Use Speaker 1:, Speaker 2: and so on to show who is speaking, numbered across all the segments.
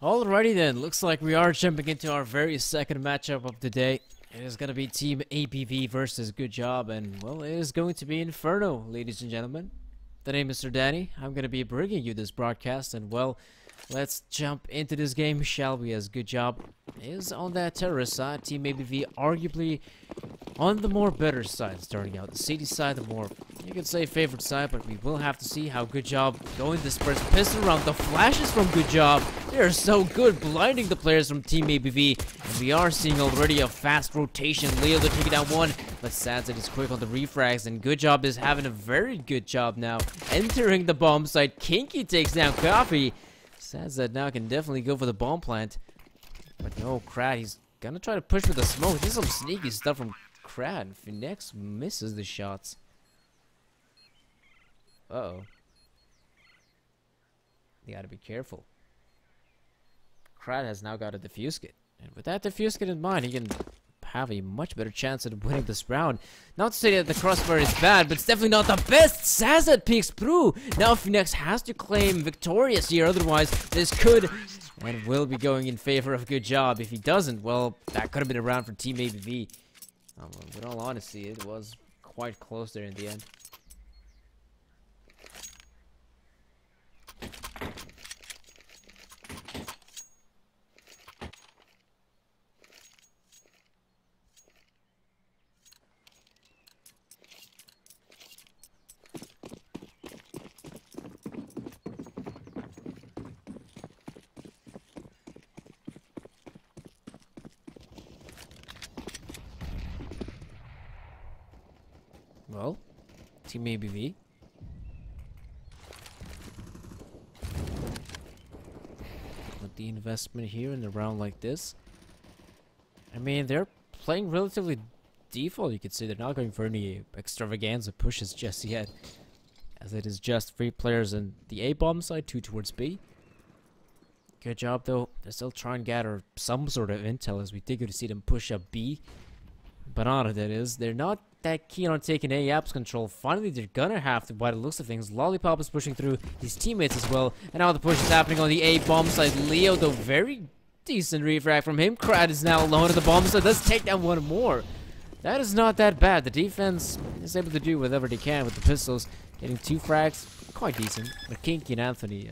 Speaker 1: Alrighty then, looks like we are jumping into our very second matchup of the day. It is going to be Team ABV versus GoodJob, and well, it is going to be Inferno, ladies and gentlemen. The name is Mr. Danny. I'm going to be bringing you this broadcast, and well, let's jump into this game, shall we, as GoodJob is on that terrorist side. Team ABV arguably on the more better side starting out. The city side, the more, you could say, favorite side, but we will have to see how GoodJob going this first pistol round. The flashes from GoodJob, they are so good, blinding the players from Team ABV. And we are seeing already a fast rotation. Leo, they're taking down one, but Sansa is quick on the refrags, and GoodJob is having a very good job now. Entering the bomb site, Kinky takes down Coffee. Sansa now can definitely go for the bomb plant. But no, Krat, he's gonna try to push for the smoke. This is some sneaky stuff from Krat. Phoenix misses the shots. Uh-oh. You gotta be careful. Krat has now got a defuse kit. And with that defuse kit in mind, he can have a much better chance at winning this round. Not to say that the crossfire is bad, but it's definitely not the best. Sazat peeks through. Now Phoenix has to claim victorious here, otherwise this could and will be going in favor of GoodJob. If he doesn't, well, that could have been a round for Team ABV. In all honesty, it was quite close there in the end. Well, Team ABV. With the investment here in a round like this. I mean, they're playing relatively default, you could say. They're not going for any extravaganza pushes just yet. As it is just 3 players in the A bomb side, 2 towards B. GoodJob though, they're still trying to gather some sort of intel as we think to see them push up B. Banana, that is. They're not that keen on taking A apps control. Finally, they're gonna have to, by the looks of things. Lollipop is pushing through his teammates as well. And now the push is happening on the A bomb side. Leo, though, very decent refrag from him. Krat is now alone at the bomb side. Let's take down one more. That is not that bad. The defense is able to do whatever they can with the pistols. Getting 2 frags, quite decent. But Kinky and Anthony,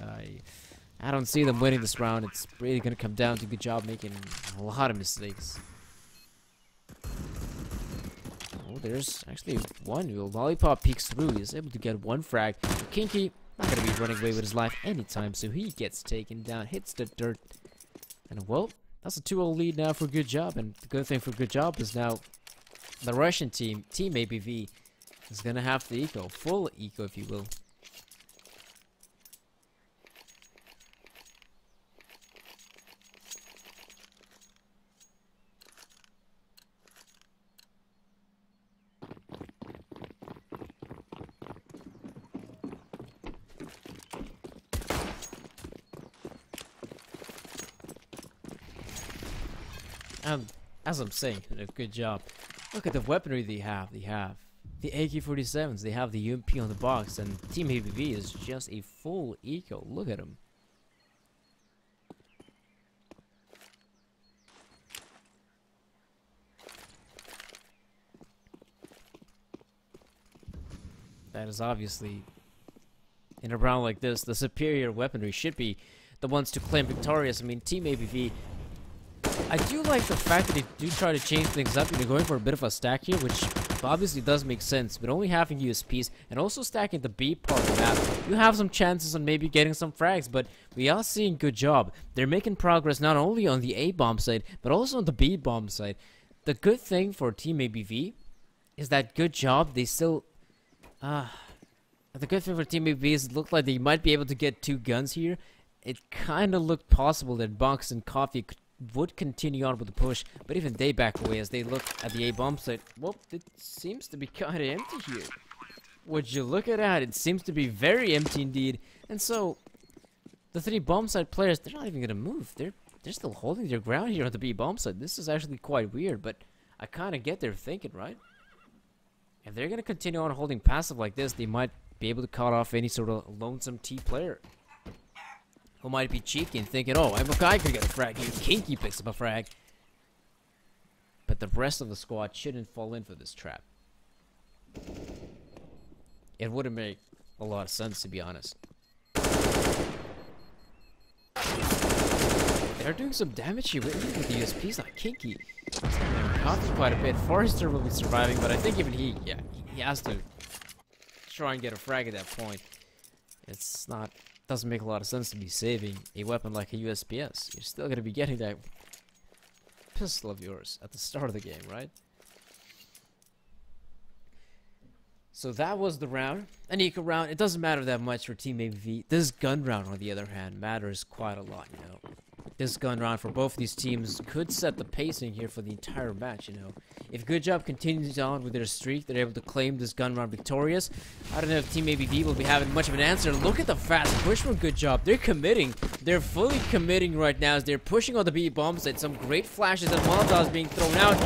Speaker 1: I don't see them winning this round. It's really gonna come down to GoodJob making a lot of mistakes. Oh, there's actually one. Lollipop peeks through. He's able to get 1 frag. Kinky not gonna be running away with his life anytime, so he gets taken down, hits the dirt, and well, that's a 2-0 lead now for GoodJob. And the good thing for GoodJob is now the Russian team, Team ABV, is gonna have the eco, full eco, if you will. As I'm saying, GoodJob. Look at the weaponry they have. They have the AK-47s. They have the UMP on the box, and Team ABV is just a full eco. Look at them. That is obviously, in a round like this, the superior weaponry should be the ones to claim victorious. I mean, Team ABV, I do like the fact that they do try to change things up. They're going for a bit of a stack here, which obviously does make sense. But only having USPs and also stacking the B part of the map, you have some chances on maybe getting some frags. But we are seeing GoodJob. They're making progress not only on the A bomb side, but also on the B bomb side. The good thing for Team ABV is that GoodJob, they still... the good thing for Team ABV is it looked like they might be able to get 2 guns here. It kind of looked possible that Box and Coffee would continue on with the push, but even they back away as they look at the A bomb site. Well, it seems to be kind of empty here. Would you look at that? It seems to be very empty indeed. And so, the 3 bomb site players, they're not even gonna move. They're still holding their ground here on the B bomb site. This is actually quite weird, but I kind of get their thinking, right? If they're gonna continue on holding passive like this, they might be able to cut off any sort of lonesome T player. who might be cheeky and thinking, oh, I'm a guy could get a frag here. Kinky picks up a frag. But the rest of the squad shouldn't fall in for this trap. It wouldn't make a lot of sense, to be honest. They're doing some damage here with the USPs, not Kinky. Counted quite a bit. Forrester will be surviving, but I think even he has to try and get a frag at that point. It's not, doesn't make a lot of sense to be saving a weapon like a USPS. You're still gonna be getting that pistol of yours at the start of the game, right? So that was the round. An eco round. It doesn't matter that much for Team ABV. This gun round, on the other hand, matters quite a lot, you know. This gun round for both of these teams could set the pacing here for the entire match, you know. If GoodJob continues on with their streak, they're able to claim this gun round victorious. I don't know if Team ABV will be having much of an answer. Look at the fast push from GoodJob. They're committing. They're fully committing right now as they're pushing on the B bomb site. Some great flashes and Molotovs being thrown out.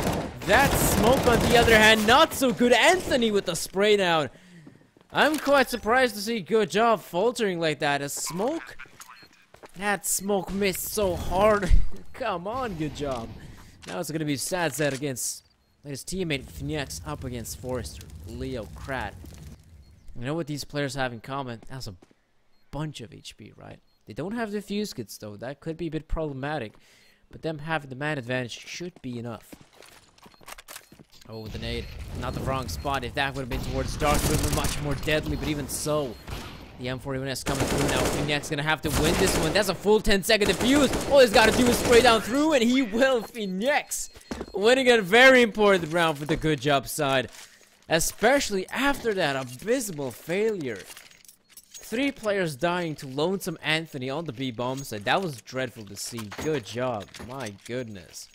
Speaker 1: That smoke, on the other hand, not so good. Anthony with the spray down. I'm quite surprised to see GoodJob faltering like that. A smoke? That smoke missed so hard. Come on, GoodJob. Now it's going to be sad set against his teammate Phoenix up against Forrester, Leo, Krat. You know what these players have in common? That's a bunch of HP, right? They don't have the fuse kits though. That could be a bit problematic. But them having the man advantage should be enough. Oh, the nade. Not the wrong spot. If that would have been towards Dark, it would have been much more deadly. But even so, the M41S coming through now. Phoenix gonna have to win this one. That's a full 10-second defuse. All he's got to do is spray down through, and he will. Phoenix winning a very important round for the GoodJob side. Especially after that abysmal failure. 3 players dying to Lonesome Anthony on the B bomb side. That was dreadful to see. GoodJob. My goodness.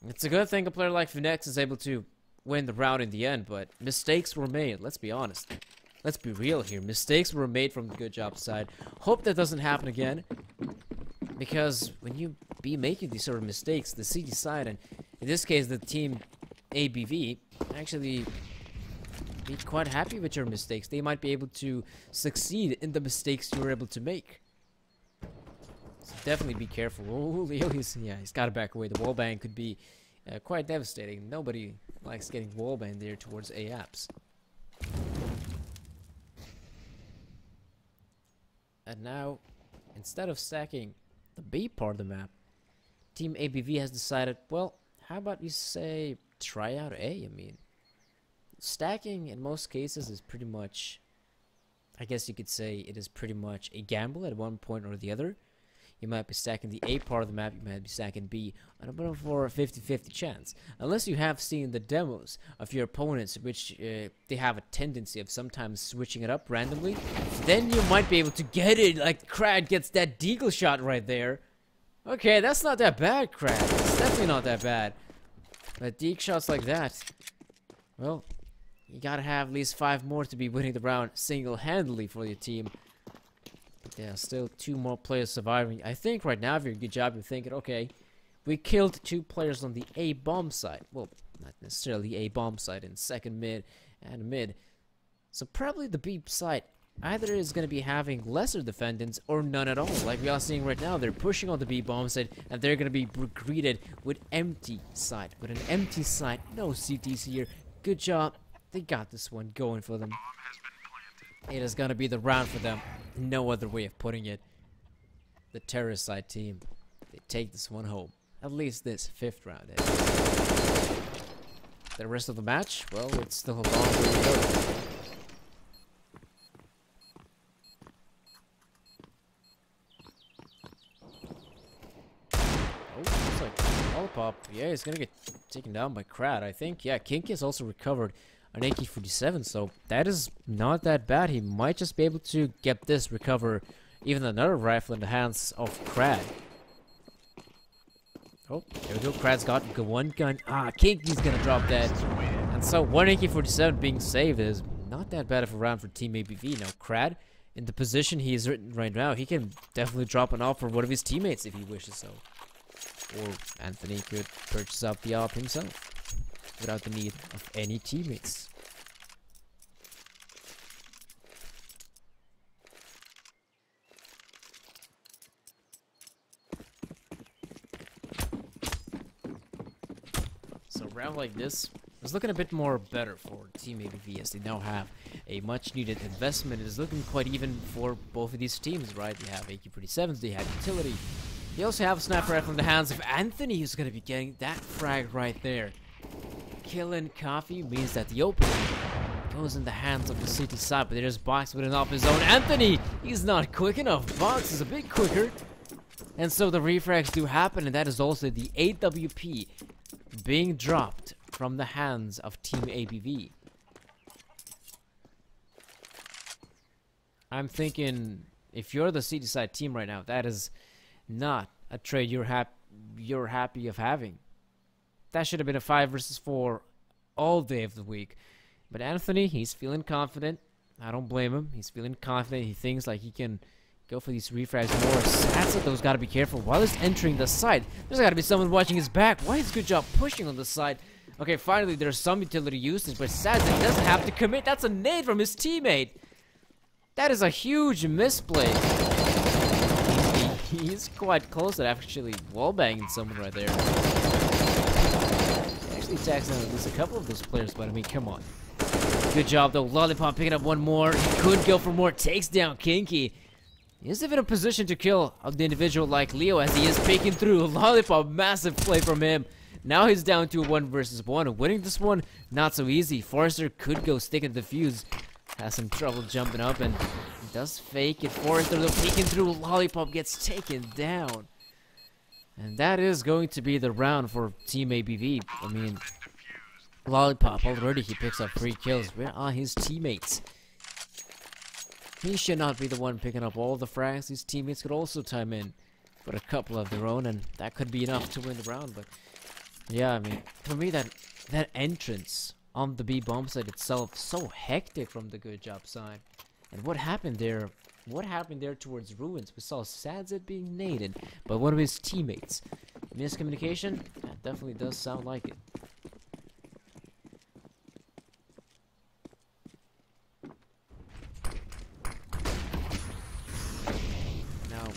Speaker 1: It's a good thing a player like Phoenix is able to win the round in the end, but mistakes were made. Let's be honest. Let's be real here. Mistakes were made from the GoodJob side. Hope that doesn't happen again. Because when you be making these sort of mistakes, the CD side, and in this case the team ABV, actually be quite happy with your mistakes. They might be able to succeed in the mistakes you were able to make. So definitely be careful. Oh, Leo, he's got to back away. The wallbang could be quite devastating. Nobody likes getting wallbang there towards A-apps. And now, instead of stacking the B part of the map, Team ABV has decided, well, how about you say try out A? I mean, stacking in most cases is pretty much, I guess you could say it is pretty much a gamble at one point or the other. You might be stacking the A part of the map, you might be stacking B on a bit of a 50-50 chance. Unless you have seen the demos of your opponents, which they have a tendency of sometimes switching it up randomly, then you might be able to get it, like Krad gets that deagle shot right there. Okay, that's not that bad, Krad. It's definitely not that bad. But deagle shots like that, well, you gotta have at least 5 more to be winning the round single-handedly for your team. Yeah, still 2 more players surviving. I think right now, if you're a GoodJob, you're thinking, okay, we killed 2 players on the A bomb side. Well, not necessarily A bomb side, in second mid and mid. So probably the B side either is going to be having lesser defendants or none at all. Like we are seeing right now, they're pushing on the B bomb side and they're going to be greeted with empty side. With an empty side, no CTs here. GoodJob, they got this one going for them. It is going to be the round for them. No other way of putting it. The terrorist side team, they take this one home. At least this 5th round. The rest of the match, well, it's still a long way to go. Oh, looks like Lollipop. Yeah, he's gonna get taken down by Krat, I think. Yeah, Kinky has also recovered an AK-47, so that is not that bad. He might just be able to get this, recover even another rifle in the hands of Krat. Oh, there we go. Krat's got one gun. Ah, Kinky's gonna drop that. And so 1 AK-47 being saved is not that bad of a round for Team ABV. Now, Krat, in the position he is in right now, he can definitely drop an op for one of his teammates if he wishes so. Or Anthony could purchase up the op himself without the need of any teammates. So a round like this is looking a bit more better for Team ABV, as they now have a much needed investment. It is looking quite even for both of these teams, right? They have AK-47s, they have utility. They also have a sniper rifle in the hands of Anthony, who's going to be getting that frag right there. Killing Coffee means that the opening goes in the hands of the city side, but there's Box with an off his own. Anthony, he's not quick enough. Box is a bit quicker. And so the refrags do happen, and that is also the AWP being dropped from the hands of Team ABV. I'm thinking, if you're the city side team right now, that is not a trade you're happy of having. That should have been a 5 versus 4 all day of the week. But Anthony, he's feeling confident. I don't blame him. He's feeling confident. He thinks like he can go for these refrags more. Sadset, though, has got to be careful. While he's entering the site, there's got to be someone watching his back. Why is GoodJob pushing on the side? Okay, finally, there's some utility usage, but Sadset doesn't have to commit. That's a nade from his teammate. That is a huge misplay. He's quite close to actually wallbanging someone right there. He actually attacks at least a couple of those players, but I mean, come on. Good job, though. Lollipop picking up one more. He could go for more. Takes down Kinky. He isn't even in a position to kill the individual like Leo, as he is peeking through. Lollipop, massive play from him. Now he's down to a 1 versus 1. Winning this one, not so easy. Forrester could go stick in the fuse. Has some trouble jumping up and does fake it. Forrester, though, peeking through. Lollipop gets taken down. And that is going to be the round for Team ABV. I mean, Lollipop, already he picks up 3 kills. Where are his teammates? He should not be the one picking up all the frags. His teammates could also time in with a couple of their own, and that could be enough to win the round. But yeah, I mean, for me, that entrance on the B bomb site itself, so hectic from the GoodJob side. And what happened there? What happened there towards Ruins? We saw Sadset being naded by one of his teammates. Miscommunication? That definitely does sound like it.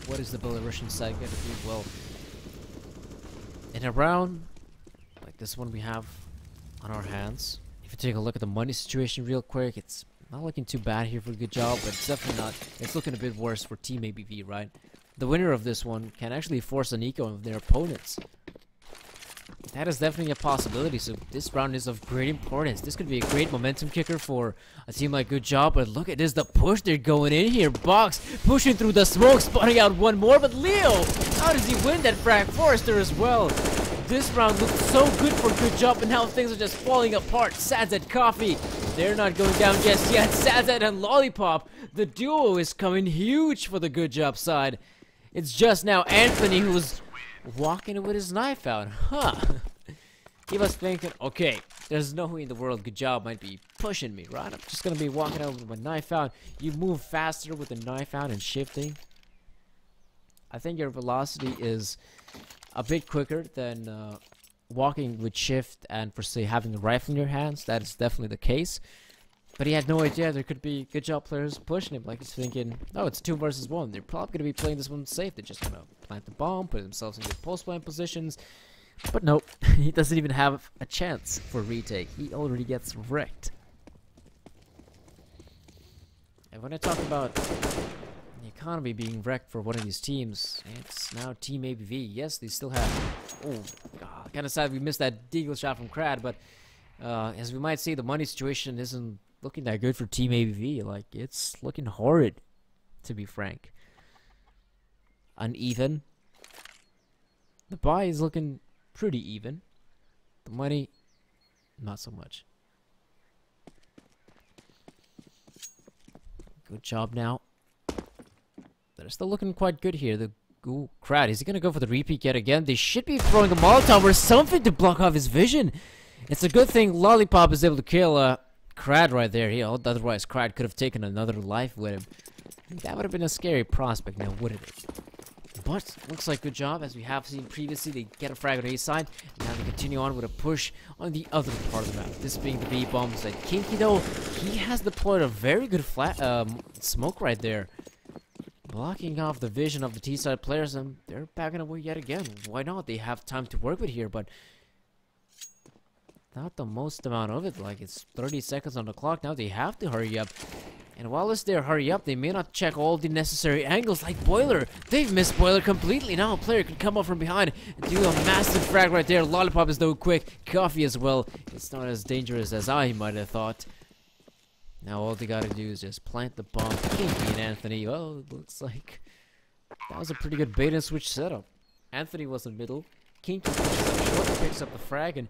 Speaker 1: What is the Belarusian side going to do? Well, in a round like this one we have on our hands, if you take a look at the money situation real quick, it's not looking too bad here for GoodJob, but it's definitely not. It's looking a bit worse for Team ABV, right? The winner of this one can actually force an eco of their opponents. That is definitely a possibility, so this round is of great importance. This could be a great momentum kicker for a team like GoodJob, but look at this, the push they're going in here. Box pushing through the smoke, spotting out one more, but Leo, how does he win that frag? Forrester as well. This round looked so good for GoodJob, and now things are just falling apart. Sadset Coffee, they're not going down just yet. Sadset and Lollipop, the duo is coming huge for the GoodJob side. It's just now Anthony who's walking with his knife out, huh? He was thinking, okay, there's no way in the world GoodJob might be pushing me, right? I'm just gonna be walking out with my knife out. You move faster with the knife out and shifting. I think your velocity is a bit quicker than walking with shift and, for say, having a rifle in your hands. That is definitely the case. But he had no idea there could be GoodJob players pushing him. Like, he's thinking, oh, it's 2 versus 1. They're probably going to be playing this one safe. They're just going to plant the bomb, put themselves in good post-plant positions. But nope, he doesn't even have a chance for retake. He already gets wrecked. And when I talk about the economy being wrecked for one of these teams, it's now Team ABV. Yes, they still have... Oh, God, kind of sad we missed that deagle shot from Crad, but as we might see, the money situation isn't looking that good for Team ABV. Like, it's looking horrid, to be frank. Uneven. The buy is looking pretty even. The money, not so much. Good job now. They're still looking quite good here. The Crad, is he going to go for the repeat yet again? They should be throwing a Molotov or something to block off his vision. It's a good thing Lollipop is able to kill Crad right there. Otherwise, Crad could have taken another life with him. That would have been a scary prospect now, wouldn't it? But looks like GoodJob, as we have seen previously. They get a frag on A side. Now they continue on with a push on the other part of the map. This being the B bomb side. Kinky, though, he has deployed a very good smoke right there, blocking off the vision of the T side players, and they're backing away yet again. Why not? They have time to work with here, but not the most amount of it. Like, it's 30 seconds on the clock. Now they have to hurry up. And while it's there, hurry up, they may not check all the necessary angles like Boiler. They've missed Boiler completely. Now a player can come up from behind and do a massive frag right there. Lollipop is though quick. Coffee as well. It's not as dangerous as I might have thought. Now all they gotta do is just plant the bomb. Kinky and Anthony. Oh, it looks like that was a pretty good bait and switch setup. Anthony was in the middle. Kinky pushes up short, picks up the frag, and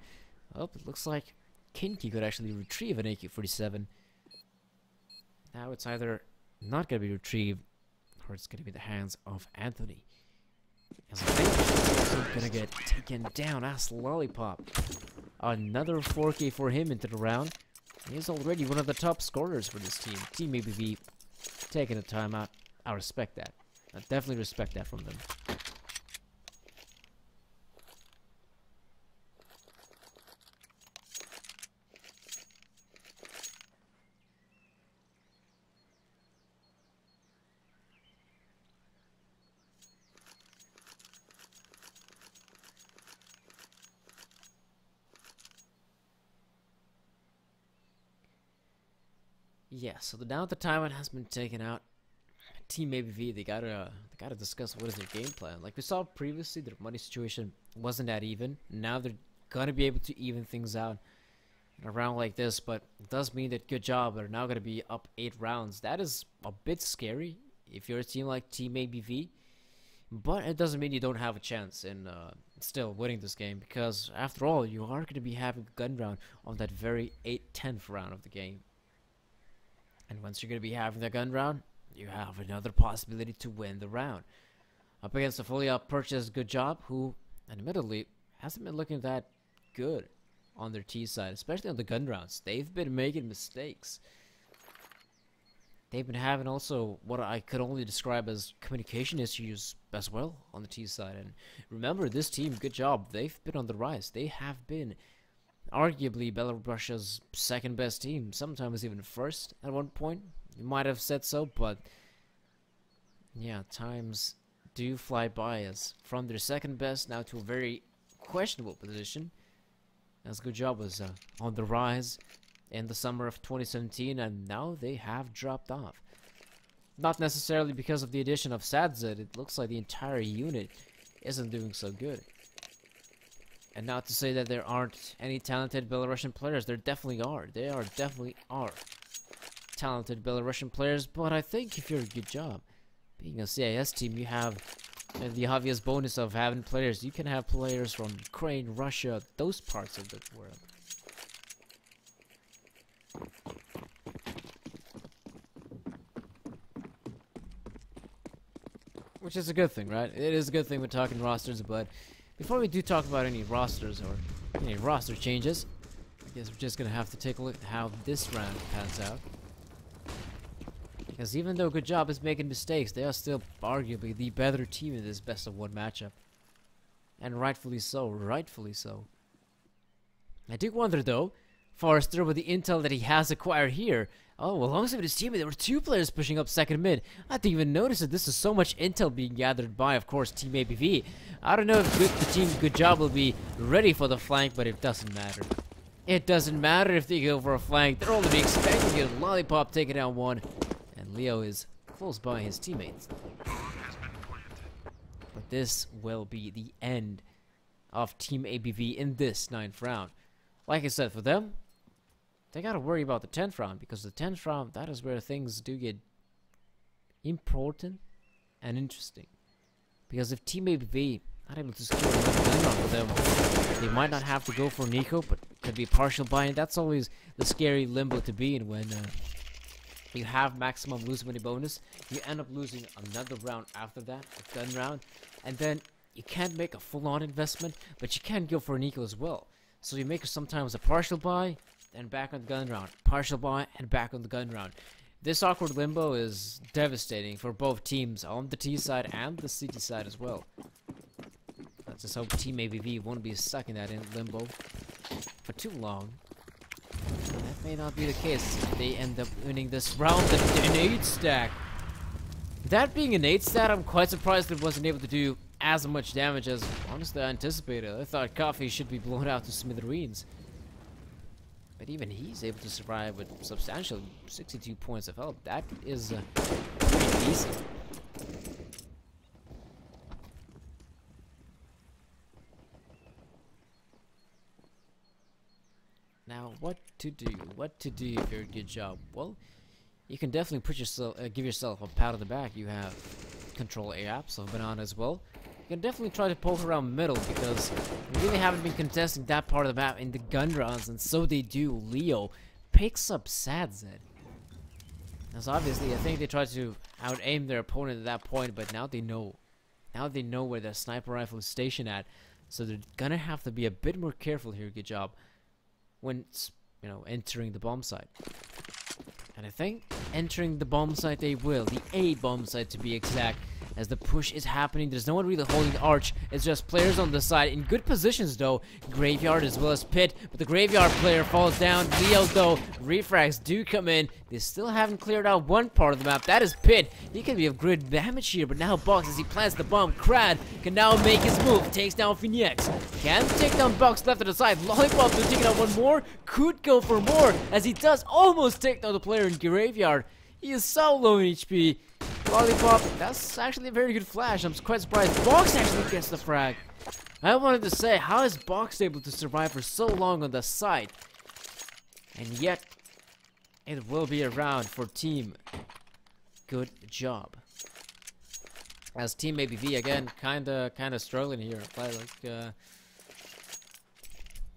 Speaker 1: oh, it looks like Kinky could actually retrieve an AK-47. Now it's either not gonna be retrieved, or it's gonna be the hands of Anthony. As I think he's also gonna get taken down as Lollipop. Another 4K for him into the round. He's already one of the top scorers for this team. teamabv taking a timeout. I respect that. I definitely respect that from them. Yeah, so now the timeout has been taken out. teamabv, they gotta discuss what is their game plan. Like we saw previously, their money situation wasn't that even. Now they're gonna be able to even things out in a round like this, but it does mean that GoodJob are now gonna be up 8 rounds. That is a bit scary if you're a team like teamabv, but it doesn't mean you don't have a chance in still winning this game, because after all, you are gonna be having a gun round on that very 10th round of the game. And once you're going to be having the gun round, you have another possibility to win the round. Up against a fully up purchased GoodJob, who, admittedly, hasn't been looking that good on their T side, especially on the gun rounds. They've been making mistakes. They've been having also what I could only describe as communication issues as well on the T side. And remember, this team, GoodJob, they've been on the rise. They have been arguably Belarusia's second best team, sometimes even first at one point. You might have said so, but yeah, times do fly by, as from their second best now to a very questionable position, as GoodJob was on the rise in the summer of 2017, and now they have dropped off. Not necessarily because of the addition of Sadzed. It looks like the entire unit isn't doing so good. And not to say that there aren't any talented Belarusian players. There definitely are. There definitely are talented Belarusian players. But I think if you're a GoodJob, being a CIS team, you have the obvious bonus of having players. You can have players from Ukraine, Russia, those parts of the world. Which is a good thing, right? It is a good thing we're talking rosters, but before we do talk about any rosters or any roster changes, I guess we're just gonna have to take a look at how this round pans out. Because even though GoodJob is making mistakes, they are still arguably the better team in this best of 1 matchup. And rightfully so, rightfully so. I do wonder though, Forrester, with the intel that he has acquired here, oh, alongside his teammate, there were 2 players pushing up second mid. I didn't even notice that this is so much intel being gathered by, of course, teamabv. I don't know if the team GoodJob will be ready for the flank, but it doesn't matter. It doesn't matter if they go for a flank. They're only expecting to get Lollipop taking down 1, and Leo is close by his teammates. But this will be the end of teamabv in this 9th round. Like I said, for them, they gotta worry about the 10th round, because the 10th round, that is where things do get important and interesting. Because if teamabv not able to secure another gun round for them, they might not have to go for Nico, but could be partial buy-in. That's always the scary limbo to be in when you have maximum lose money bonus. You end up losing another round after that, a gun round, and then you can't make a full-on investment, but you can go for Nico as well. So you make sometimes a partial buy, then back on the gun round, partial buy, and back on the gun round. This awkward limbo is devastating for both teams on the T side and the CT side as well. Let's just hope teamabv won't be stuck in that limbo for too long. That may not be the case if they end up winning this round. An 8 stack. That being an 8 stat, I'm quite surprised it wasn't able to do as much damage as honestly I anticipated. I thought Coffee should be blown out to smithereens. But even he's able to survive with substantial 62 points of health. That is pretty decent. Now, what to do? What to do if you're a good job? Well, you can definitely put yourself, give yourself a pat on the back. You have control A app, so banana as well. You can definitely try to poke around middle because we really haven't been contesting that part of the map in the gun rounds, and so they do. Leo picks up Sad Zed. As obviously, I think they tried to out-aim their opponent at that point, but now they know. Now they know where their sniper rifle is stationed at, so they're gonna have to be a bit more careful here. Good job. When, you know, entering the bomb site. And I think entering the bomb site they will. The A bomb site to be exact. As the push is happening, there's no one really holding the arch. It's just players on the side in good positions though. Graveyard as well as Pit, but the Graveyard player falls down. Leo though, refrags do come in. They still haven't cleared out one part of the map. That is Pit. He can be of good damage here, but now Box, as he plants the bomb, Crad can now make his move. Takes down Phoenix. Can take down Box left to the side. Lollipop to take out one more. Could go for more, as he does almost take down the player in Graveyard. He is so low in HP. Lollipop, that's actually a very good flash. I'm quite surprised Box actually gets the frag. I wanted to say, how is Box able to survive for so long on the side? And yet, it will be a round for Team GoodJob. As Team ABV again, kinda struggling here.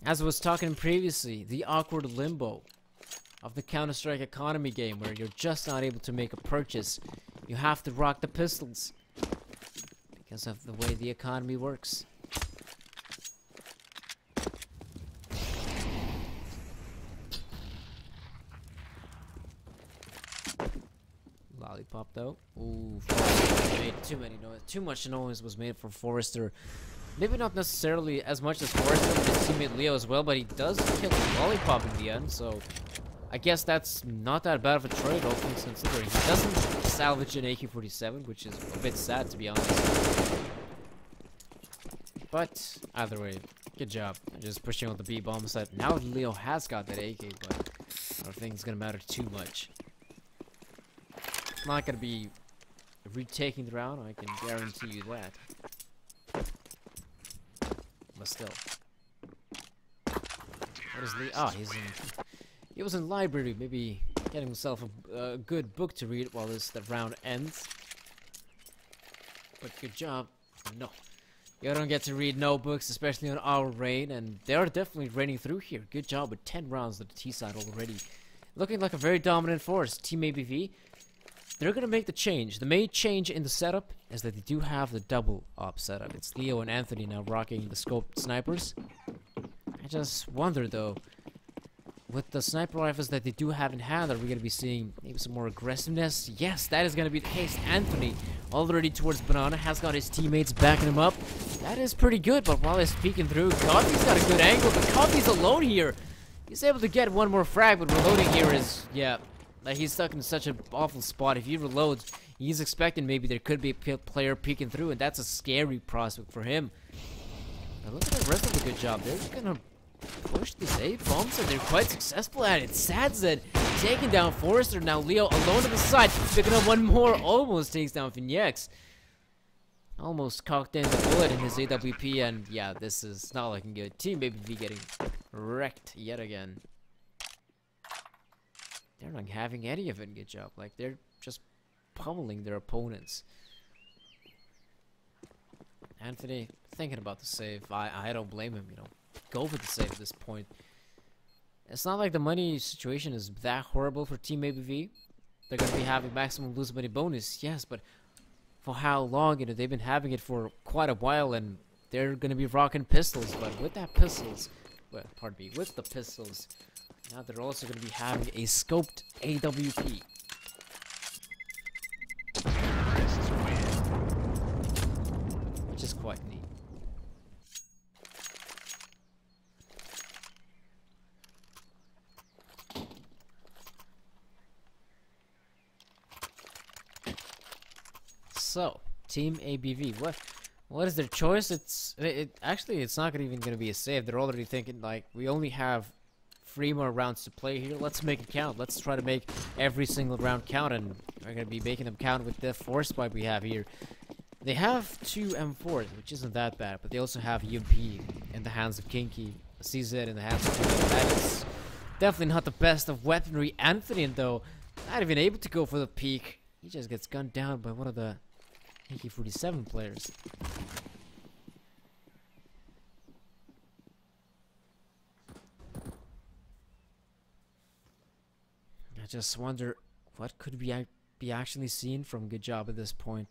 Speaker 1: As I was talking previously, the awkward limbo of the Counter-Strike economy game, where you're just not able to make a purchase. You have to rock the pistols because of the way the economy works. Lollipop though. Ooh, Forrester made too many noise. Too much noise was made for Forrester. Maybe not necessarily as much as Forrester, but his teammate Leo as well, but he does kill Lollipop in the end, so I guess that's not that bad of a trade, all things considering. He doesn't salvage an AK-47, which is a bit sad, to be honest. But either way, good job. Just pushing on the B bomb site. Now Leo has got that AK, but I don't think it's gonna matter too much. It's not gonna be retaking the round, I can guarantee you that. But still. What is Leo? Oh, he was in library, maybe getting himself a good book to read while the round ends. But good job. No. You don't get to read no books, especially on our raid, and they are definitely raining through here. Good job with 10 rounds to the T side already. Looking like a very dominant force. Team ABV, they're going to make the change. The main change in the setup is that they do have the double op setup. It's Leo and Anthony now rocking the scoped snipers. I just wonder though, with the sniper rifles that they do have in hand, are we going to be seeing maybe some more aggressiveness? Yes, that is going to be the case. Anthony, already towards Banana, has got his teammates backing him up. That is pretty good, but while he's peeking through, Coffee's got a good angle, but Coffee's alone here. He's able to get one more frag, but reloading here is, yeah, like he's stuck in such an awful spot. If he reloads, he's expecting maybe there could be a player peeking through, and that's a scary prospect for him. Now look at the rest of the good job. They're going to push these A bombs, and they're quite successful at it. Sad Zed taking down Forrester. Now Leo alone to the side, picking up one more, almost takes down Phoenix. Almost cocked in the bullet in his AWP, and yeah, this is not looking good. Team ABV getting wrecked yet again. They're not having any of it. Good job. Like, they're just pummeling their opponents. Anthony thinking about the save. I don't blame him, you know. Go for the save at this point. It's not like the money situation is that horrible for Team ABV. They're going to be having maximum lose money bonus, yes, but for how long? You know, they've been having it for quite a while, and they're going to be rocking pistols. But with that pistols, well, pardon me, with the pistols, now they're also going to be having a scoped AWP. Which is quite neat. So, Team ABV, what is their choice? Actually, it's not even going to be a save. They're already thinking, like, we only have 3 more rounds to play here. Let's make it count. Let's try to make every single round count, and we're going to be making them count with the force spike we have here. They have 2 M4s, which isn't that bad, but they also have UMP in the hands of Kinky, CZ in the hands of Kinky. That is definitely not the best of weaponry. Anthony, though, not even able to go for the peak. He just gets gunned down by one of the AK-47 players. I just wonder what could we be actually seen from GoodJob at this point.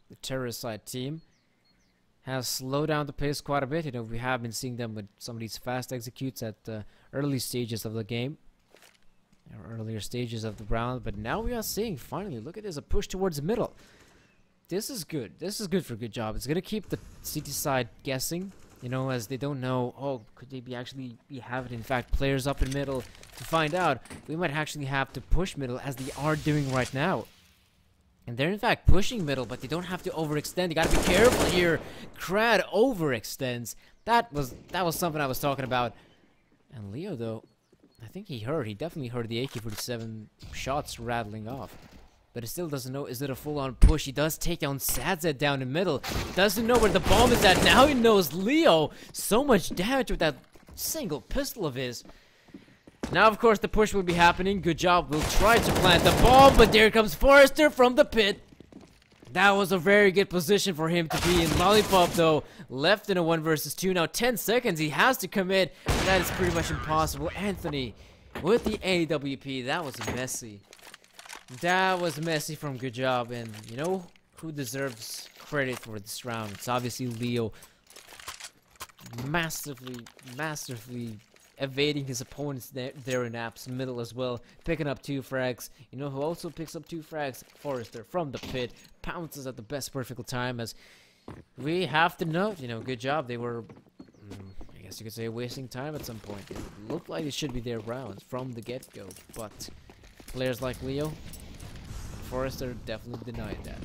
Speaker 1: The terrorist side team has slowed down the pace quite a bit. You know, we have been seeing them with some of these fast executes at the early stages of the game, or earlier stages of the round, but now we are seeing, finally, look at this, a push towards the middle. This is good. This is good for GoodJob. It's gonna keep the CT side guessing, you know, as they don't know, oh, could they be actually having, in fact, players up in middle. To find out, we might actually have to push middle, as they are doing right now. And they're in fact pushing middle, but they don't have to overextend. You gotta be careful here. Crad overextends. That was something I was talking about. And Leo, though, I think he definitely heard the AK-47 shots rattling off. But he still doesn't know, is it a full-on push? He does take down Sadzed down in middle. Doesn't know where the bomb is at. Now he knows Leo. So much damage with that single pistol of his. Now, of course, the push will be happening. GoodJob will try to plant the bomb, but there comes Forrester from the pit. That was a very good position for him to be in. Lollipop, though, left in a 1 versus 2. Now, 10 seconds. He has to commit. That is pretty much impossible. Anthony with the AWP. That was messy. That was messy from GoodJob. And you know who deserves credit for this round? It's obviously Leo. Masterfully evading his opponents there in Apps middle as well, picking up 2 frags. You know who also picks up 2 frags? Forrester from the pit, pounces at the best perfect time, as we have to note, you know, GoodJob. They were, I guess you could say, wasting time at some point. It looked like it should be their rounds from the get-go, but players like Leo, Forrester definitely denied that.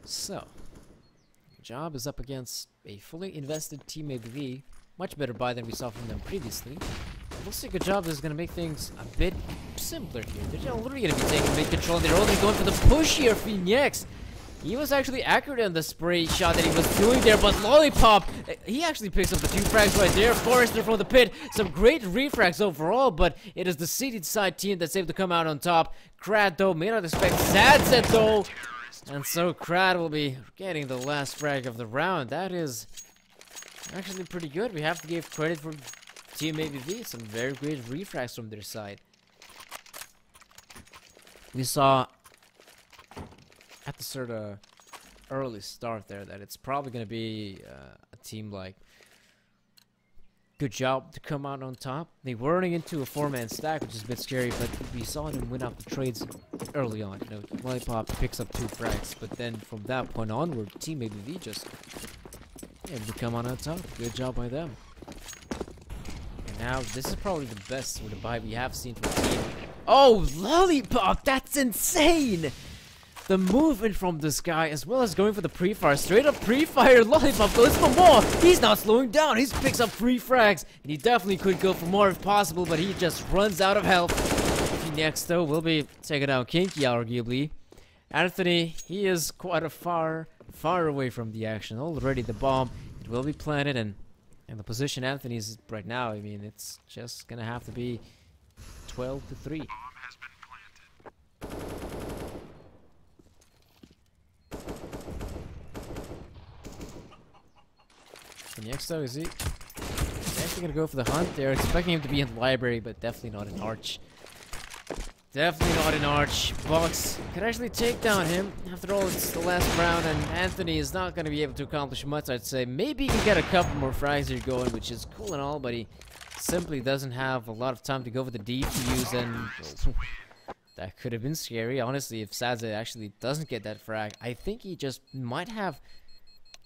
Speaker 1: So, GoodJob is up against a fully invested teamabv. Much better buy than we saw from them previously. Looks like GoodJob is going to make things a bit simpler here. They're literally going to be taking mid control. They're only going for the push here. Phoenix, he was actually accurate on the spray shot that he was doing there, but Lollipop, he actually picks up the 2 frags right there. Forrester from the pit, some great refrags overall, but it is the seated side team that's able to come out on top. Crad, though, may not expect Sadzed, though. And so Crad will be getting the last frag of the round. That is actually pretty good. We have to give credit for teamabv. Some very great refrags from their side. We saw at the sort of early start there that it's probably going to be a team like GoodJob to come out on top. They were running into a 4-man stack, which is a bit scary, but we saw them win out the trades early on. You know, Lollipop picks up 2 frags, but then from that point onward, teamabv just able to come on top. Good job by them. And now this is probably the best sort of buy we have seen from the team. Oh, Lollipop, that's insane! The movement from this guy, as well as going for the pre-fire. Straight up pre-fire. Lollipop goes for more. He's not slowing down. He picks up 3 frags. And he definitely could go for more if possible, but he just runs out of health. Next, though, will be taking out Kinky, arguably. Anthony, he is quite a far away from the action. Already the bomb, it will be planted, and the position Anthony's right now, I mean, it's just gonna have to be 12-3. Next though, is he? He's actually gonna go for the hunt. They're expecting him to be in library, but definitely not in arch. Definitely not in arch. Box could actually take down him. After all, it's the last round, and Anthony is not gonna be able to accomplish much, I'd say. Maybe he can get a couple more frags here going, which is cool and all, but he simply doesn't have a lot of time to go for the defuse, and that could have been scary. Honestly, if Sadzed actually doesn't get that frag, I think he just might have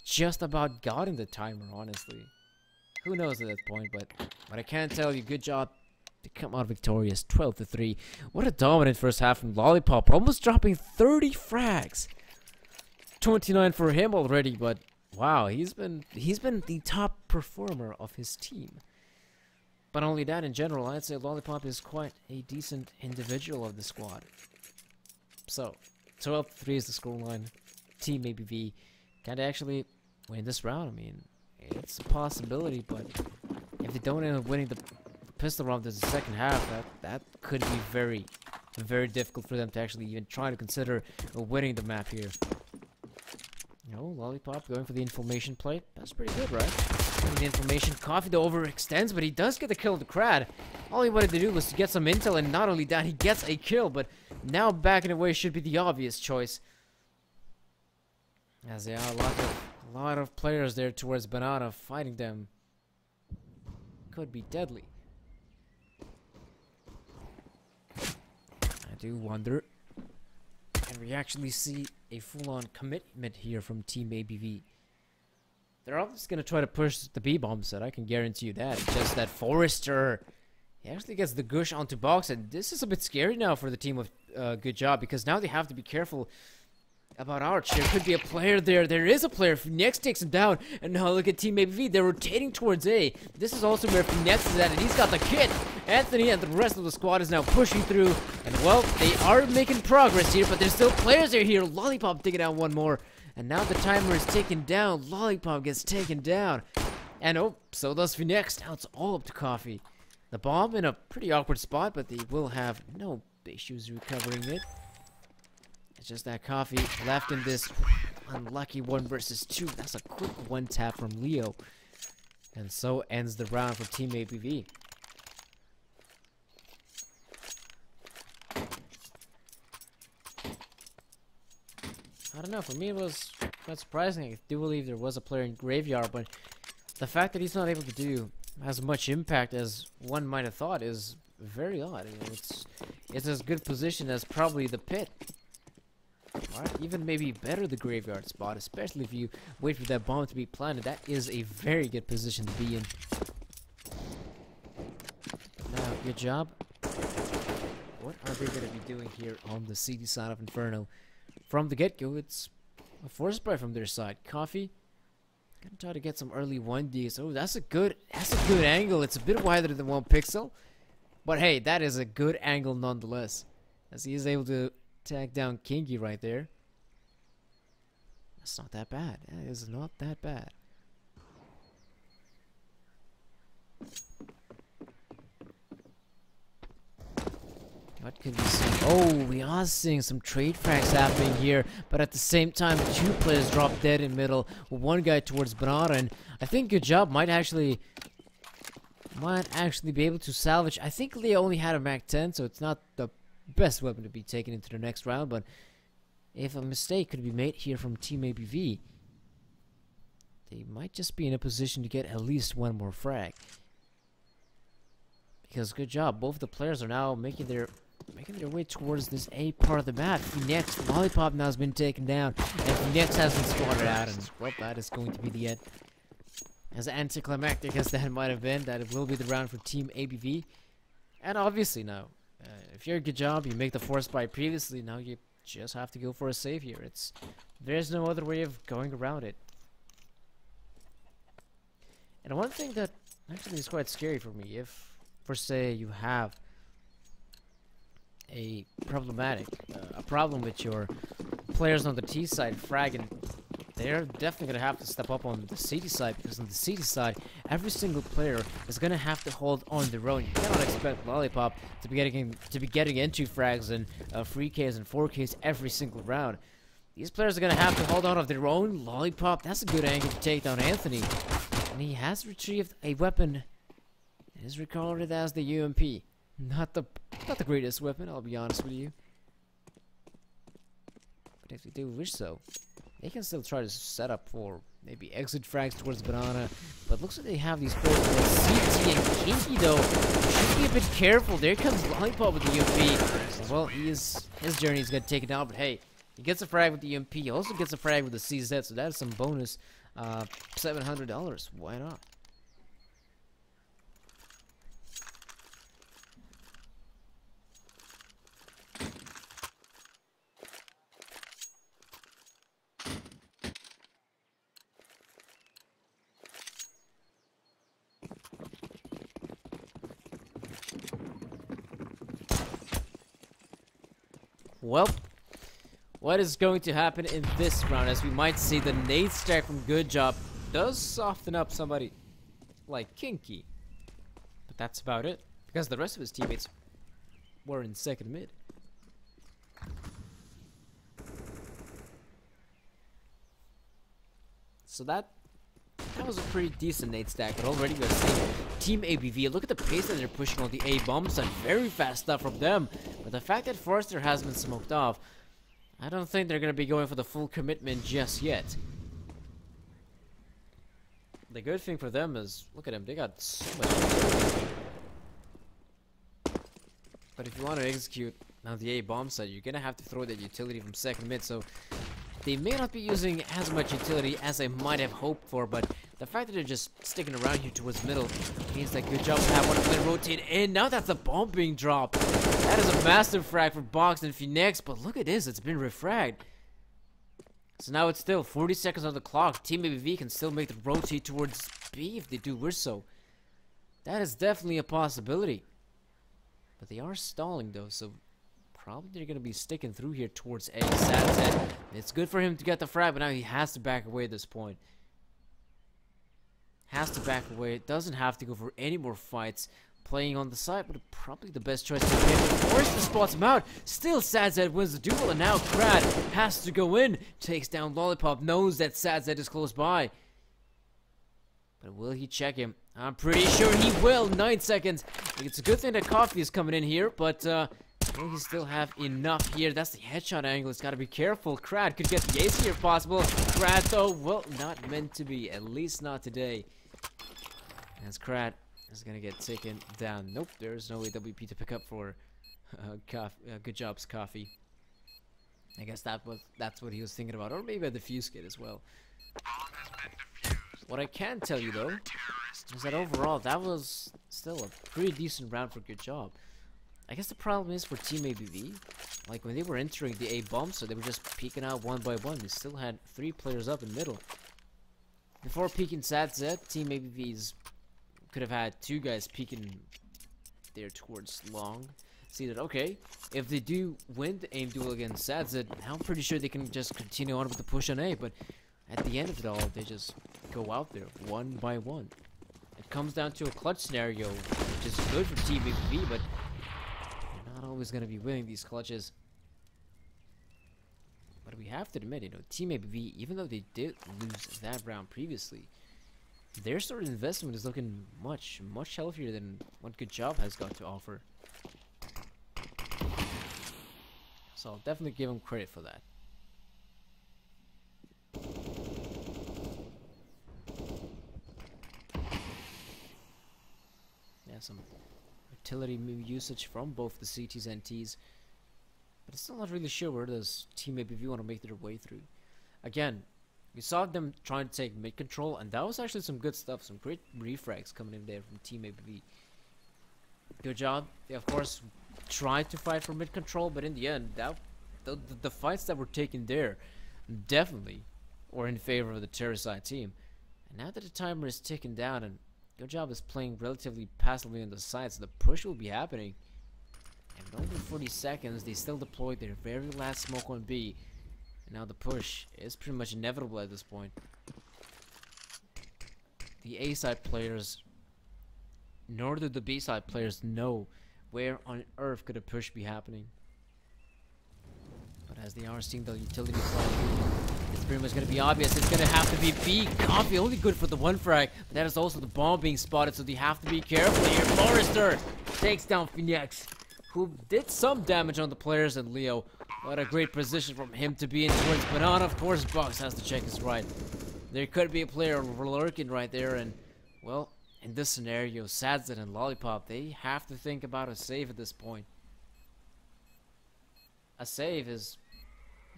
Speaker 1: just about gotten the timer, honestly. Who knows at that point, but I can tell you, GoodJob to come out victorious, 12-3. What a dominant first half from Lollipop, almost dropping 30 frags. 29 for him already, but wow, he's been the top performer of his team. But only that, in general, I'd say Lollipop is quite a decent individual of the squad. So, 12-3 is the scoreline. teamabv can actually win this round. I mean, it's a possibility, but if they don't end up winning the pistol round in the second half, that could be very, very difficult for them to actually even try to consider winning the map here. You know, Lollipop going for the information plate. That's pretty good, right? The information. Coffee though overextends, but he does get the kill on the Crad. All he wanted to do was to get some intel, and not only that, he gets a kill, but now backing away should be the obvious choice. As there are a lot of players there towards Banana. Fighting them could be deadly. I do wonder, can we actually see a full-on commitment here from teamabv? They're obviously going to try to push the B-bomb set, I can guarantee you that. It's just that Forrester, he actually gets the gush onto box, and this is a bit scary now for the team of GoodJob, because now they have to be careful about Arch. There could be a player there. There is a player. Phoenix takes him down, and now look at teamabv. They're rotating towards A. This is also where Phoenix is at, and he's got the kit. Anthony and the rest of the squad is now pushing through, and well, they are making progress here, but there's still players there here. Lollipop taking out one more. And now the timer is taken down. Lollipop gets taken down. And oh, so does Phoenix. Now it's all up to Coffee. The bomb in a pretty awkward spot, but they will have no issues recovering it. It's just that Coffee left in this unlucky 1 versus 2. That's a quick one tap from Leo. And so ends the round for teamabv. I don't know, for me it was quite surprising. I do believe there was a player in Graveyard, but the fact that he's not able to do as much impact as one might have thought is very odd. It's as good position as probably the pit. Or even maybe better the Graveyard spot, especially if you wait for that bomb to be planted. That is a very good position to be in. Now, GoodJob. What are they going to be doing here on the CD side of Inferno? From the get-go, it's a force spray from their side. Coffee gonna try to get some early 1Ds. Oh, that's a good angle. It's a bit wider than 1 pixel, but hey, that is a good angle nonetheless. As he is able to tag down Kingy right there. That's not that bad. That is not that bad. What could we see? Oh, we are seeing some trade frags happening here, but at the same time, 2 players drop dead in middle, 1 guy towards Banana, and I think GoodJob might actually be able to salvage. I think Leo only had a Mac 10, so it's not the best weapon to be taken into the next round, but if a mistake could be made here from teamabv, they might just be in a position to get at least 1 more frag. Because GoodJob, both the players are now making their way towards this A part of the map. Phoenix, Lollipop now has been taken down, and Phoenix has been spotted out, and well, that is going to be the end. As anticlimactic as that might have been, that it will be the round for teamabv. And obviously now, if you're a GoodJob, you make the force buy previously, now you just have to go for a save here. There's no other way of going around it. And one thing that actually is quite scary for me, if, for say, you have a problem with your players on the T side fragging, they're definitely going to have to step up on the CD side, because on the CD side, every single player is going to have to hold on their own. You cannot expect Lollipop to be getting into frags and 3Ks and 4Ks every single round. These players are going to have to hold on of their own. Lollipop, that's a good angle to take down Anthony. And he has retrieved a weapon. It is recorded as the UMP. Not the greatest weapon, I'll be honest with you. But if they do wish so, they can still try to set up for maybe exit frags towards Banana. But looks like they have these players with CT and Kinky though. Should be a bit careful. There comes Lollipop with the UMP. Well, his journey is gonna take it down, but hey, he gets a frag with the UMP. He also gets a frag with the CZ, so that is some bonus. $700. Why not? Well, what is going to happen in this round, as we might see the nade stack from GoodJob does soften up somebody like Kinky. But that's about it, because the rest of his teammates were in second mid. So that was a pretty decent nade stack, but already we're seeing Team ABV. Look at the pace that they're pushing on the A bombs, and very fast stuff from them. But the fact that Forrester has been smoked off, I don't think they're going to be going for the full commitment just yet. The good thing for them is, look at them, they got so much. But if you want to execute on the A bomb side, you're going to have to throw that utility from second mid, so they may not be using as much utility as I might have hoped for, but the fact that they're just sticking around here towards middle means that GoodJob will have one of them rotate in. Now that's a bomb being dropped. That is a massive frag for Box and Phoenix, but look at this, it's been refragged. So now it's still 40 seconds on the clock. Team ABV can still make the rotate towards B if they do wish so. That is definitely a possibility. But they are stalling though, so probably they're going to be sticking through here towards A. Sad. It's good for him to get the frag, but now he has to back away at this point. Has to back away. Doesn't have to go for any more fights. Playing on the side, but probably the best choice to make. Forrester spots him out. Still Sadzed wins the duel, and now Krad has to go in. Takes down Lollipop. Knows that Sadzed is close by. But will he check him? I'm pretty sure he will. 9 seconds. It's a good thing that Coffee is coming in here, but will he still have enough here? That's the headshot angle. It's got to be careful. Krad could get the ace here if possible. Krad, though, well, not meant to be. At least not today. As Krad is gonna get taken down. Nope, there's no AWP to pick up for GoodJob's Coffee. I guess that's what he was thinking about, or maybe a defuse kit as well. What I can tell you though is that overall that was still a pretty decent round for GoodJob. I guess the problem is for Team ABV, like when they were entering the A bomb, so they were just peeking out one by one. They still had 3 players up in middle. Before peeking Sadzed, Team ABV's could have had 2 guys peeking there towards long. See that, okay, if they do win the aim duel against Sadzed, I'm pretty sure they can just continue on with the push on A, but at the end of it all, they just go out there one by one. It comes down to a clutch scenario, which is good for Team ABV, but you're not always going to be winning these clutches. But we have to admit, you know, Team ABV, even though they did lose that round previously, their sort of investment is looking much healthier than what GoodJob has got to offer. So I'll definitely give them credit for that. Yeah, some utility usage from both the CTs and Ts. But it's still not really sure where does Team ABV want to make their way through. Again, we saw them trying to take mid control, and that was actually some good stuff. Some great refrags coming in there from Team ABV. GoodJob. They of course tried to fight for mid control, but in the end, the fights that were taken there definitely were in favor of the Terracide team. And now that the timer is ticking down and GoodJob is playing relatively passively on the side, so the push will be happening. And with only 40 seconds, they still deployed their very last smoke on B. Now the push is pretty much inevitable at this point. The A side players, nor do the B side players know where on earth could a push be happening. But as they are seeing the utility side, it's pretty much going to be obvious. It's going to have to be B. Coffee only good for the 1 frag, but that is also the bomb being spotted, so they have to be careful here. Forrester takes down Phoenix, who did some damage on the players, and Leo. What a great position from him to be in towards Banana. Of course, Box has to check his right. There could be a player lurking right there, and, well, in this scenario, Sadzed and Lollipop, they have to think about a save at this point. A save is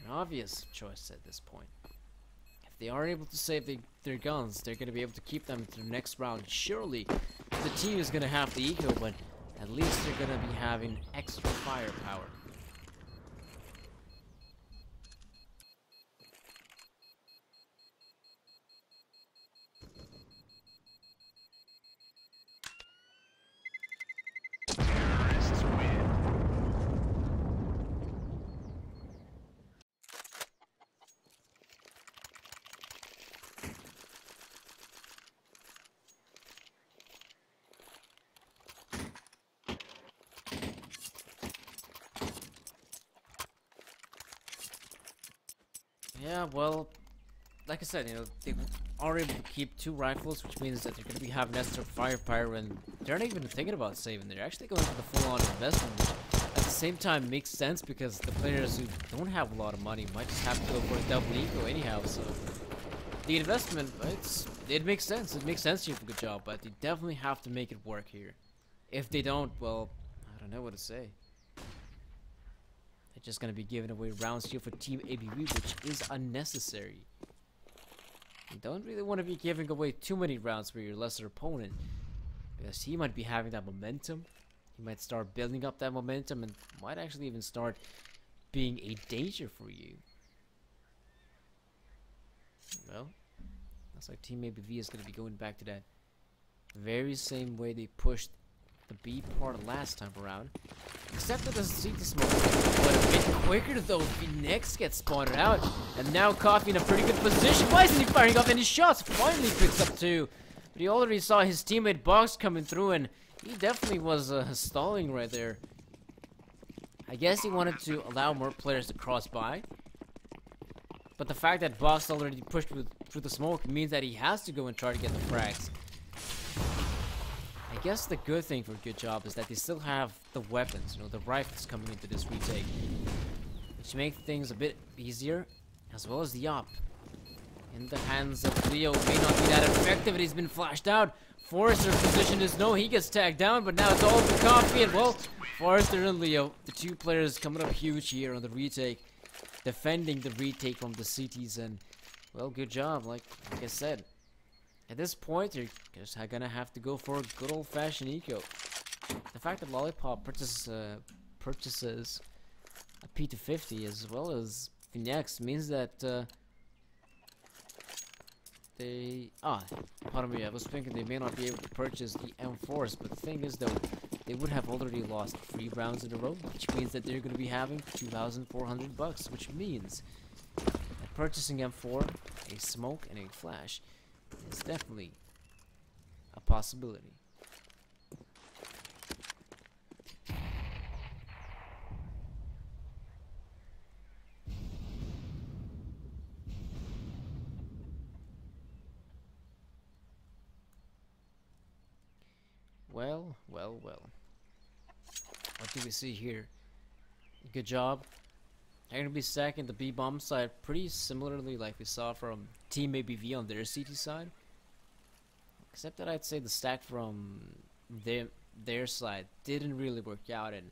Speaker 1: an obvious choice at this point. If they are able to save their guns, they're going to be able to keep them to the next round. Surely, the team is going to have the eco, but at least they're going to be having extra firepower. Yeah, well, like I said, they are able to keep 2 rifles, which means that they're going to be having extra firepower, and they're not even thinking about saving. They're actually going for the full-on investment, which at the same time makes sense because the players who don't have a lot of money might just have to go for a double eco anyhow. So the investment, it makes sense. It makes sense here for GoodJob, but they definitely have to make it work here. If they don't, well, I don't know what to say. They're just going to be giving away rounds here for Team ABV, which is unnecessary. You don't really want to be giving away too many rounds for your lesser opponent, because he might be having that momentum. He might start building up that momentum and might actually even start being a danger for you. Well, looks like Team ABV is going to be going back to that very same way they pushed the B part last time around. Except that the CT smoke, but a bit quicker though. Next gets spotted out, and now Coffee in a pretty good position. Why isn't he firing off any shots? Finally picks up 2, but he already saw his teammate Box coming through, and he definitely was stalling right there. I guess he wanted to allow more players to cross by, but the fact that Box already pushed through the smoke means that he has to go and try to get the frags. I guess the good thing for GoodJob is that they still have the weapons, the rifles coming into this retake, which make things a bit easier, as well as the op. In the hands of Leo, may not be that effective, and he's been flashed out. Forrester's position is no, he gets tagged down, but now it's all for Coffee, and well, Forrester and Leo, the 2 players coming up huge here on the retake, defending the retake from the CTs, and well, GoodJob, like I said. At this point, you're just gonna have to go for a good old-fashioned eco. The fact that Lollipop purchases a P250 as well as Phoenix means that pardon me, I was thinking they may not be able to purchase the M4s, but the thing is though, they would have already lost 3 rounds in a row, which means that they're gonna be having $2,400, which means that purchasing M4, a smoke, and a flash is definitely a possibility. Well. What do we see here? GoodJob. They're gonna be stacking the B bomb side pretty similarly like we saw from Team ABV on their CT side. Except that I'd say the stack from their side didn't really work out, and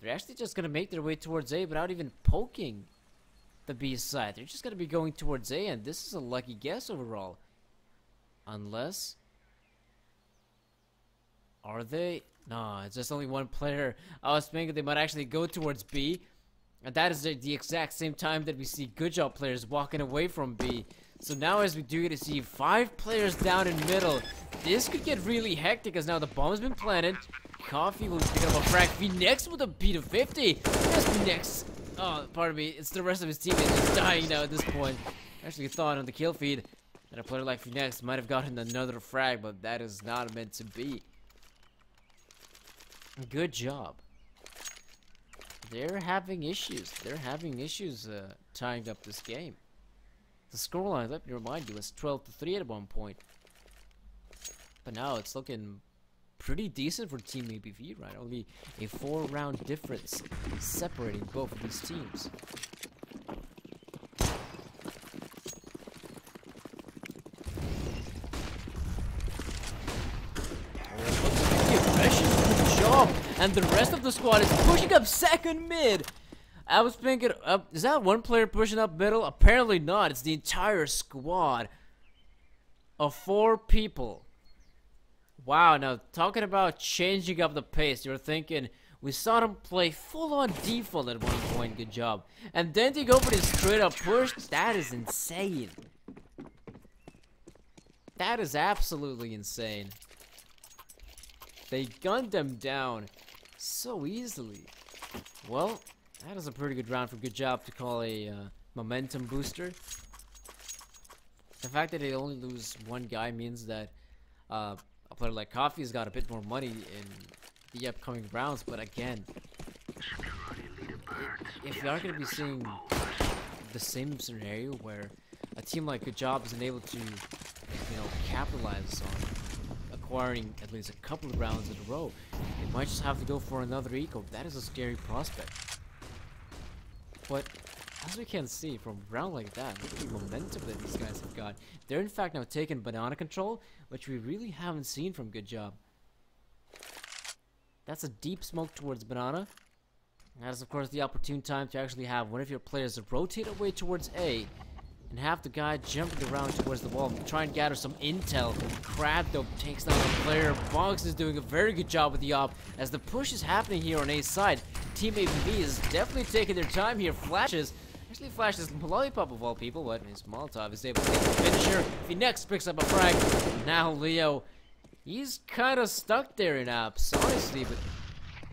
Speaker 1: they're actually just gonna make their way towards A without even poking the B side. They're just gonna be going towards A, and this is a lucky guess overall. Unless, are they? No, it's just only 1 player. I was thinking they might actually go towards B. And that is the exact same time that we see GoodJob players walking away from B. So now as we do get to see 5 players down in middle, this could get really hectic as now the bomb's been planted. Coffee will pick up a frag. Phoenix with a P250. That's Phoenix. Oh, pardon me. It's the rest of his teammates just dying now at this point. I actually thought on the kill feed that a player like Phoenix might have gotten another frag, but that is not meant to be. GoodJob. They're having issues. They're having issues tying up this game. The scoreline, let me remind you, was 12-3 at one point. But now it's looking pretty decent for Team ABV, right? Only a 4-round difference separating both of these teams. And the rest of the squad is pushing up second mid. I was thinking, is that 1 player pushing up middle? Apparently not. It's the entire squad of 4 people. Wow, now talking about changing up the pace, you're thinking, we saw them play full-on default at one point, GoodJob. And then they go for this straight-up push. That is insane. That is absolutely insane. They gunned them down so easily. Well, that is a pretty good round for GoodJob to call a momentum booster. The fact that they only lose 1 guy means that a player like Coffee's got a bit more money in the upcoming rounds, but again, if we are going to be seeing the same scenario where a team like GoodJob isn't able to, you know, capitalize on acquiring at least a couple of rounds in a row. They might just have to go for another eco. That is a scary prospect. But as we can see from a round like that, look at the momentum that these guys have got. They're in fact now taking banana control, which we really haven't seen from GoodJob. That's a deep smoke towards banana. That is of course the opportune time to actually have one of your players rotate away towards A and have the guy jumping around towards the wall, try and gather some intel. Crab though takes down the player. Box is doing a very good job with the op as the push is happening here on A's side. teamabv is definitely taking their time here. Flashes, actually flashes Lollipop of all people, but his Molotov is able to get the finisher. If he next picks up a frag, now Leo, he's kind of stuck there in apps, honestly, but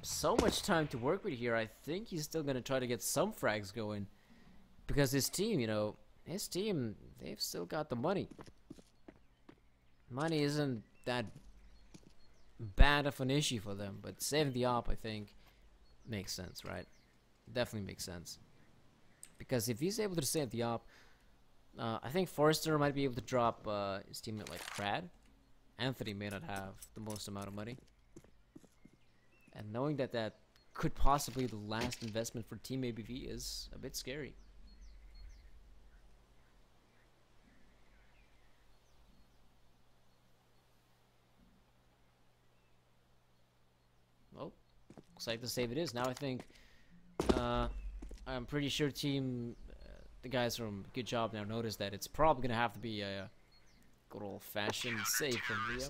Speaker 1: so much time to work with here. I think he's still going to try to get some frags going because his team, you know, his team, they've still got the money. Money isn't that bad of an issue for them, but saving the op, I think, makes sense, right? Definitely makes sense. Because if he's able to save the op, I think Forrester might be able to drop his teammate like Crad. Anthony may not have the most amount of money. And knowing that that could possibly be the last investment for teamabv is a bit scary. Well, looks like the save it is. Now I think, I'm pretty sure the guys from GoodJob now notice that it's probably going to have to be a good old-fashioned save from Leo.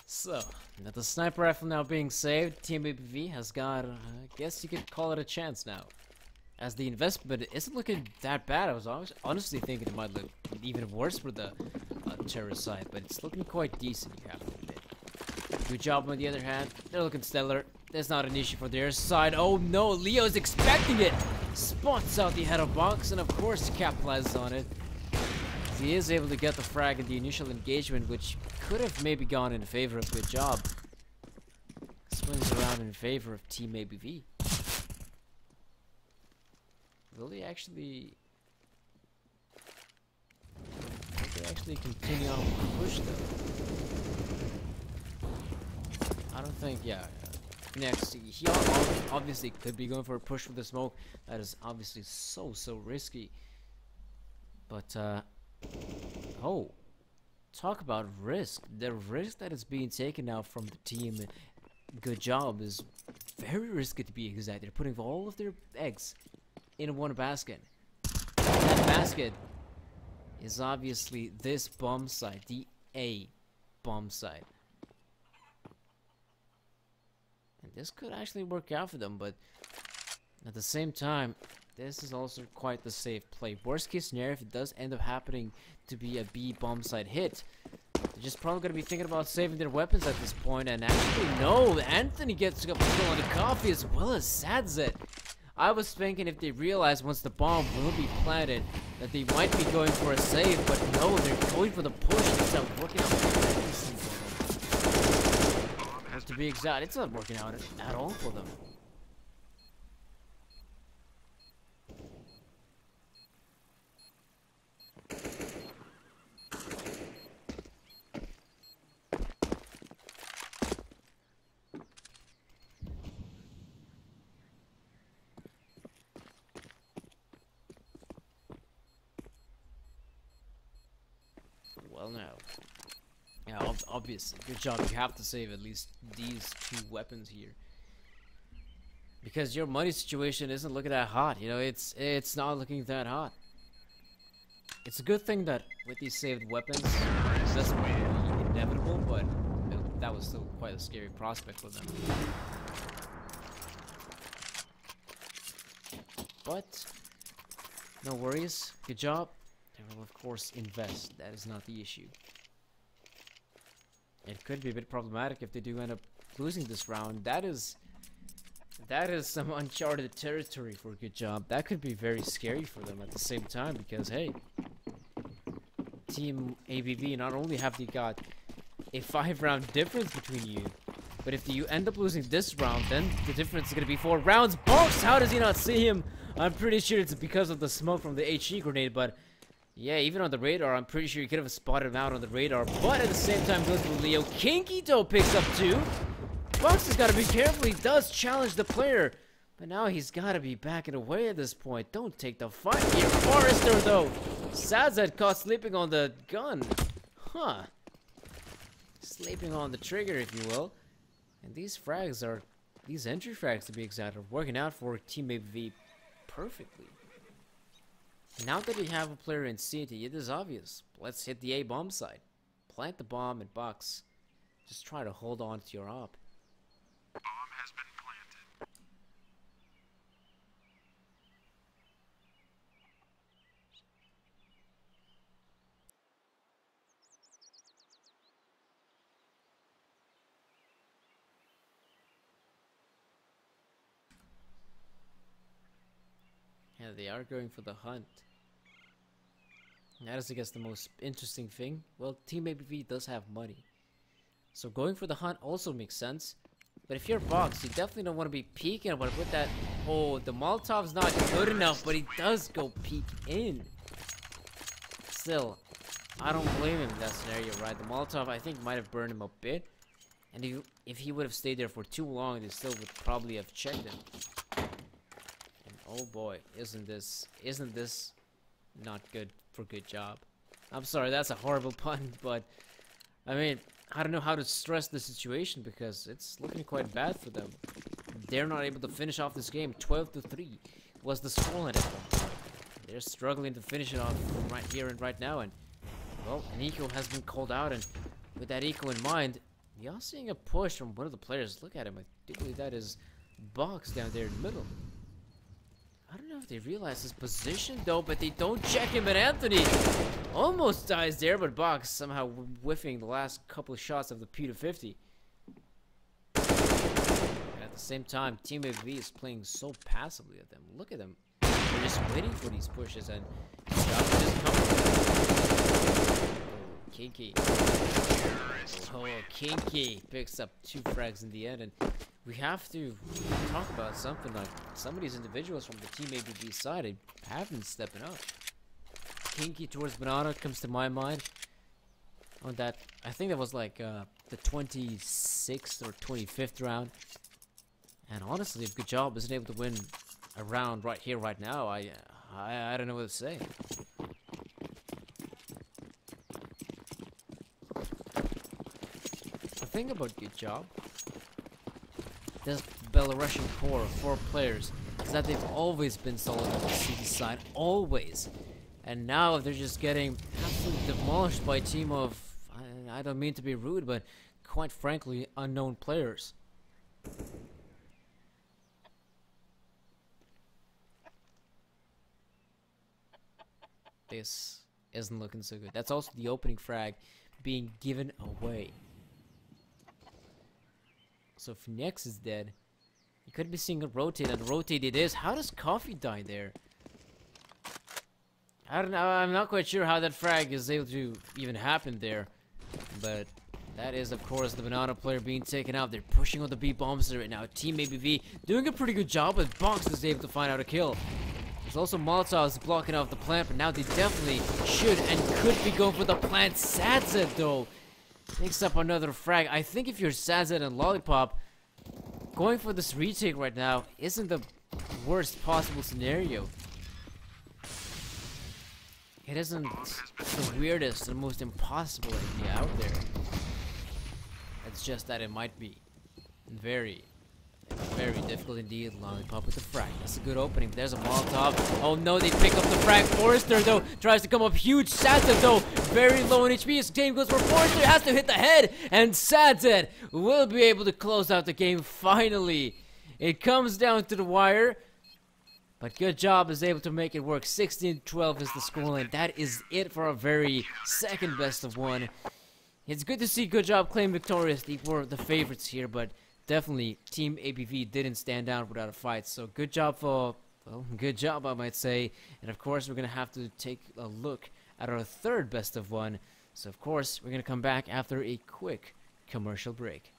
Speaker 1: So, now the sniper rifle now being saved, teamabv has got, I guess you could call it a chance now. As the investment isn't looking that bad. I was honestly thinking it might look even worse for the terrorist side, but it's looking quite decent, you have to admit. GoodJob on the other hand, they're looking stellar. There's not an issue for their side. Oh no, Leo's expecting it! Spots out the head of box, and of course capitalizes on it. He is able to get the frag in the initial engagement, which could have maybe gone in favor of GoodJob. Swings around in favor of teamabv. Will they actually continue on with the push though? I don't think, yeah. Next, he obviously could be going for a push with the smoke. That is obviously so risky. But oh, talk about risk. The risk that is being taken now from the team GoodJob is very risky, to be exact. They're putting all of their eggs in one basket. That basket is obviously this bomb site, the A bomb site. And this could actually work out for them, but at the same time, this is also quite the safe play. Worst case scenario, if it does end up happening to be a B bomb site hit, they're just probably going to be thinking about saving their weapons at this point. And actually, no, Anthony gets a kill on the coffee as well as Sadzet. I was thinking if they realize once the bomb will be planted that they might be going for a save, but no, they're going for the push. It's not working out for them. To be exact, it's not working out at all for them. Well, now, yeah, obviously, GoodJob. You have to save at least these two weapons here, because your money situation isn't looking that hot. You know, it's not looking that hot. It's a good thing that with these saved weapons, that's inevitable, but you know, that was still quite a scary prospect for them. But no worries, GoodJob. They will of course invest. That is not the issue. It could be a bit problematic if they do end up losing this round. That is That is some uncharted territory for GoodJob. That could be very scary for them at the same time because, hey, Team ABV, not only have they got a 5-round difference between you, but if you end up losing this round, then the difference is going to be 4 rounds. Box, how does he not see him? I'm pretty sure it's because of the smoke from the HE grenade, but yeah, even on the radar, I'm pretty sure you could have spotted him out on the radar, but at the same time goes for Leo. Kinky though picks up 2. Box has got to be careful. He does challenge the player, but now he's got to be backing away at this point. Don't take the fight here. Forrester, though. Sadzad caught sleeping on the gun. Huh. Sleeping on the trigger, if you will. And these frags are, these entry frags to be exact, are working out for Team ABV perfectly. Now that we have a player in CT, it is obvious. Let's hit the A bomb side. Plant the bomb and Box. Just try to hold on to your op.
Speaker 2: Bomb has been planted.
Speaker 1: Yeah, they are going for the hunt. And that is, I guess, the most interesting thing. Well, Team ABV does have money, so going for the hunt also makes sense. But if you're Box, you definitely don't want to be peeking. But with that, oh, the Molotov's not good enough, but he does go peek in. Still, I don't blame him in that scenario, right? The Molotov, I think, might have burned him a bit. And if he would have stayed there for too long, they still would probably have checked him. And oh boy, isn't this not good for GoodJob? I'm sorry, that's a horrible pun, but I mean, I don't know how to stress the situation because it's looking quite bad for them. They're not able to finish off this game. 12-3 was the scoreline at one point. They're struggling to finish it off right here and right now, and well, an eco has been called out, and with that eco in mind, we are seeing a push from one of the players. Look at him. I do believe that is Box down there in the middle. I don't know if they realize his position though, but they don't check him, and Anthony almost dies there, but Box somehow whiffing the last couple of shots of the P250. And at the same time, Team AV is playing so passively at them. Look at them. They're just waiting for these pushes, and GoodJob just coming. Oh, Kinky. Oh, Kinky picks up 2 frags in the end, and we have to talk about something like some of these individuals from the Team ABV side have been stepping up. Kinky towards Banana comes to my mind on that. I think that was like the 26th or 25th round. And honestly, if GoodJob isn't able to win a round right here, right now, I don't know what to say. The thing about GoodJob, this Belarusian core of 4 players, is that they've always been solid on the CT side, always. And now they're just getting absolutely demolished by a team of, I don't mean to be rude, but quite frankly, unknown players. This isn't looking so good. That's also the opening frag being given away. So if Nex is dead, you could be seeing a rotate, and rotate it is. How does Coffee die there? I don't know. I'm not quite sure how that frag is able to even happen there. But that is, of course, the Banana player being taken out. They're pushing on the B bombs right now. Team ABV doing a pretty good job, but Box is able to find out a kill. There's also Molotovs blocking off the plant, but now they definitely should and could be going for the plant. Sadzed, though, picks up another frag. I think if you're Sadzed and Lollipop, going for this retake right now isn't the worst possible scenario. It isn't the weirdest and most impossible idea out there. It's just that it might be very, very difficult indeed. Lollipop with the frag. That's a good opening. There's a Molotov. Oh no, they pick up the frag. Forrester, though, tries to come up huge. Sadzed, though, very low in HP. His game goes for Forrester. Has to hit the head. And Sadzed will be able to close out the game finally. It comes down to the wire. But GoodJob is able to make it work. 16-12 is the scoreline. That is it for a very second best of one. It's good to see GoodJob claim victorious. They were the favorites here, but definitely Team ABV didn't stand out without a fight. So good job for, well, good job I might say. And of course we're going to have to take a look at our third best of one. So of course we're going to come back after a quick commercial break.